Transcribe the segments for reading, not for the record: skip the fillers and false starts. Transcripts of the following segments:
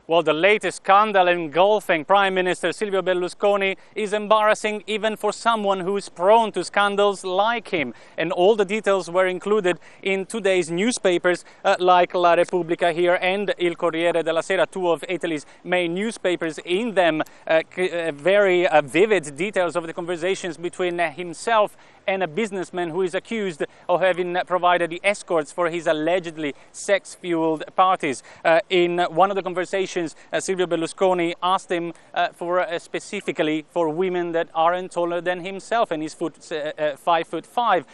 Well, the latest scandal engulfing Prime Minister Silvio Berlusconi is embarrassing even for someone who is prone to scandals like him. And all the details were included in today's newspapers like La Repubblica here and Il Corriere della Sera, two of Italy's main newspapers. In them, very vivid details of the conversations between himself and a businessman who is accused of having provided the escorts for his allegedly sex-fueled parties. In one of the conversations, Silvio Berlusconi asked him specifically for women that aren't taller than himself, and he's 5'5".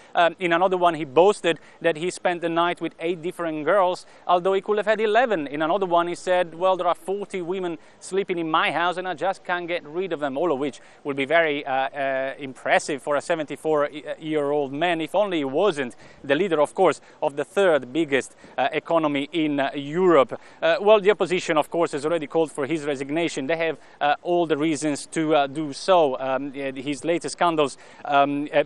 In another one, he boasted that he spent the night with 8 different girls, although he could have had 11. In another one, he said, well, there are 40 women sleeping in my house and I just can't get rid of them, all of which would be very impressive for a 74-year-old man, if only he wasn't the leader, of course, of the third biggest economy in Europe. Well, the opposition, of course, has already called for his resignation. They have all the reasons to do so. His latest scandals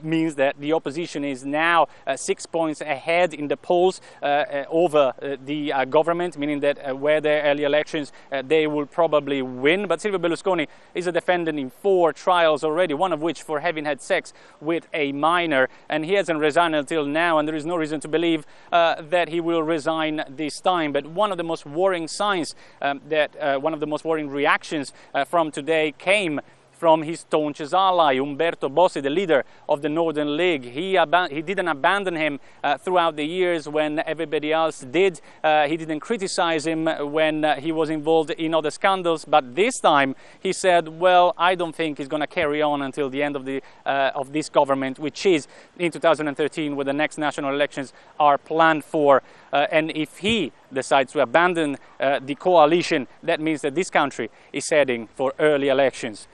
means that the opposition is now 6 points ahead in the polls over the government, meaning that where there are early elections, they will probably win. But Silvio Berlusconi is a defendant in 4 trials already, one of which for having had sex with a minor, and he hasn't resigned until now, and there is no reason to believe that he will resign this time. But one of the most worrying signs, one of the most worrying reactions from today came from his staunchest ally, Umberto Bossi, the leader of the Northern League. He didn't abandon him throughout the years when everybody else did. He didn't criticize him when he was involved in other scandals. But this time he said, well, I don't think he's going to carry on until the end of this government, which is in 2013, where the next national elections are planned for. And if he decides to abandon the coalition, that means that this country is heading for early elections.